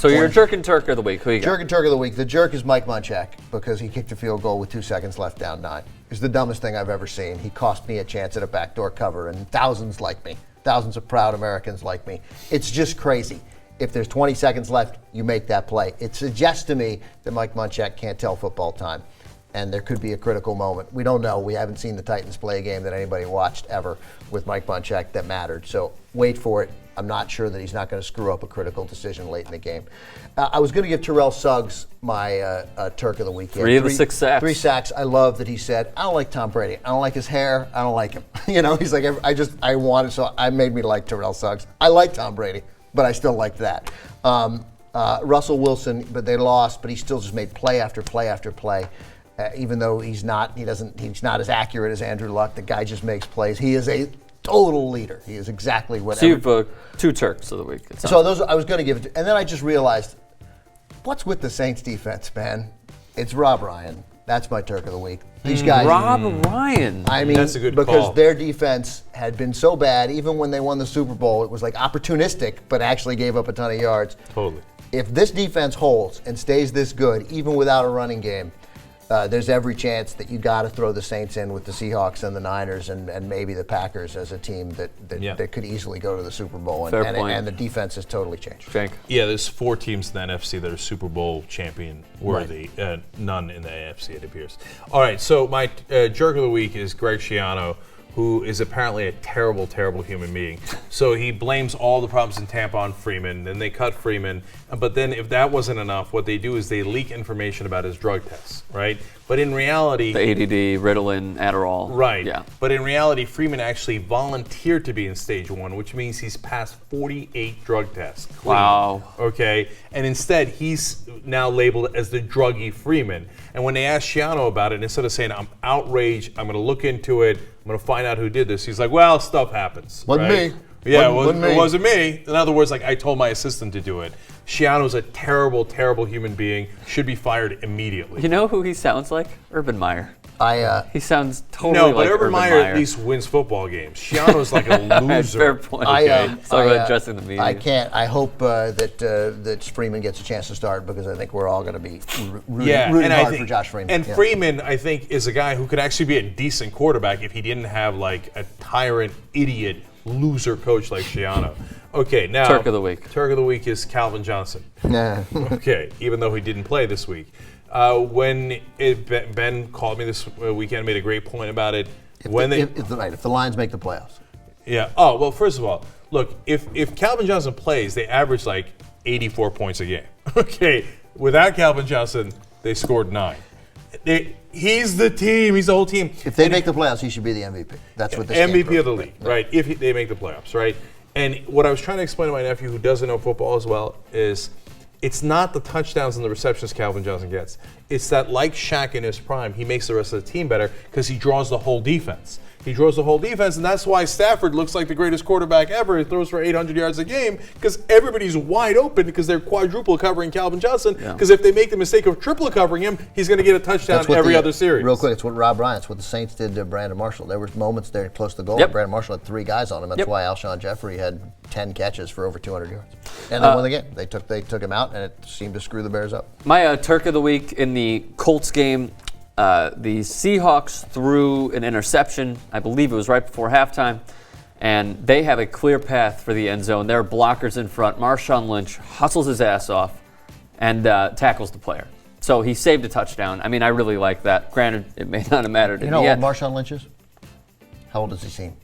So your Jurk and Turk of the week. Who you got? Jurk and Turk of the week. The Jurk is Mike Munchak because he kicked a field goal with 2 seconds left, down 9. It's the dumbest thing I've ever seen. He cost me a chance at a backdoor cover, and thousands like me. Thousands of proud Americans like me. It's just crazy. If there's 20 seconds left, you make that play. It suggests to me that Mike Munchak can't tell football time, and there could be a critical moment. We don't know. We haven't seen the Titans play a game that anybody watched ever with Mike Munchak that mattered. So wait for it. I'm not sure that he's not going to screw up a critical decision late in the game. I was going to give Terrell Suggs my Turk of the weekend. 3 of the 6 sacks. 3 sacks. I love that he said, I don't like Tom Brady. I don't like his hair. I don't like him. He's like, I wanted, so I made me like Terrell Suggs. I like Tom Brady, but I still like that. Russell Wilson, but they lost, but he still just made play after play after play. Even though he's not as accurate as Andrew Luck, the guy just makes plays. He is a total leader. He is exactly what. So you've 2 Turks of the week. So those I was going to give it to, and then I just realized, what's with the Saints defense, man? It's Rob Ryan. That's my Turk of the week. These guys. Rob Ryan. I mean, that's a good because call. their defense had been so bad, even when they won the Super Bowl, it was like opportunistic, but actually gave up a ton of yards. Totally. If this defense holds and stays this good, even without a running game, there's every chance that you got to throw the Saints in with the Seahawks and the Niners and maybe the Packers as a team that could easily go to the Super Bowl. And the defense has totally changed. Jake. Yeah, there's 4 teams in the NFC that are Super Bowl champion worthy. Right. None in the AFC, it appears. All right, so my Jerk of the week is Greg Schiano, who is apparently a terrible, terrible human being. So he blames all the problems in Tampa on Freeman, then they cut Freeman, but then if that wasn't enough, what they do is they leak information about his drug tests, right? But in reality... The ADD, Ritalin, Adderall. Right. Yeah. But in reality, Freeman actually volunteered to be in stage 1, which means he's passed 48 drug tests. Clean. Wow. Okay? And instead, he's now labeled as the druggy Freeman. And when they asked Schiano about it, instead of saying, I'm outraged, I'm going to look into it, I'm going to find out who did this, he's like, well, stuff happens. Wasn't right? me. Yeah, It wasn't me. In other words, like, I told my assistant to do it. Schiano's a terrible, terrible human being, should be fired immediately. You know who he sounds like? Urban Meyer. He No, sounds totally but like Urban Meyer at least wins football games. Schiano's like a loser. Fair point. Sorry about addressing the media. I hope that Freeman gets a chance to start because I think we're all going to be rooting and hard for Josh Freeman. And Freeman, I think, is a guy who could actually be a decent quarterback if he didn't have like a tyrant, idiot, loser coach like Schiano. Okay, now Turk of the week. Turk of the week is Calvin Johnson. Nah. Okay, even though he didn't play this week. Ben called me this weekend, made a great point about it. If the Lions make the playoffs. Yeah. Oh, well, first of all, look, if Calvin Johnson plays, they average like 84 points a game. Okay. Without Calvin Johnson, they scored 9. He's the team. He's the whole team. If they make the playoffs, he should be the MVP. That's what this MVP of the league, right? If they make the playoffs, right? And what I was trying to explain to my nephew, who doesn't know football as well, is it's not the touchdowns and the receptions Calvin Johnson gets. It's that, like Shaq in his prime, he makes the rest of the team better because he draws the whole defense. He draws the whole defense, and that's why Stafford looks like the greatest quarterback ever. He throws for 800 yards a game because everybody's wide open because they're quadruple covering Calvin Johnson. Because if they make the mistake of triple covering him, he's going to get a touchdown every other series. Real quick, it's what Rob Ryan, it's what the Saints did to Brandon Marshall. There were moments there close to the goal. Brandon Marshall had 3 guys on him. That's why Alshon Jeffrey had 10 catches for over 200 yards. And they won the game. They took him out, and it seemed to screw the Bears up. My Turk of the week in the Colts game, the Seahawks threw an interception. I believe it was right before halftime. And they have a clear path for the end zone. There are blockers in front. Marshawn Lynch hustles his ass off and tackles the player. So he saved a touchdown. I mean, I really like that. Granted, it may not have mattered. You know how old Marshawn Lynch is? How old does he seem?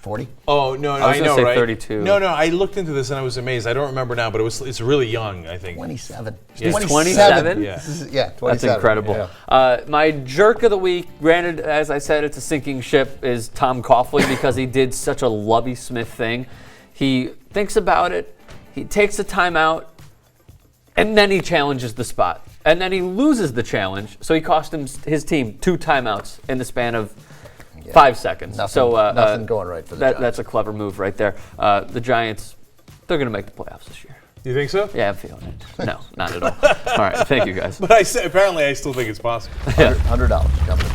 40? Oh, no, I know, say right? 32. No, I looked into this and I was amazed. I don't remember now, but it's really young, I think. 27. He's 27? Yeah. 27. That's incredible. Yeah. My Jerk of the week, granted, as I said, it's a sinking ship, is Tom Coughlin because he did such a Lovie Smith thing. He thinks about it, he takes a timeout, and then he challenges the spot. And then he loses the challenge, so he cost his team 2 timeouts in the span of 5 seconds. Nothing going right for the Giants. That's a clever move right there. The Giants, they're going to make the playoffs this year. You think so? Yeah, I'm feeling it. No, not at all. All right, thank you guys. But apparently I still think it's possible. $100 coming.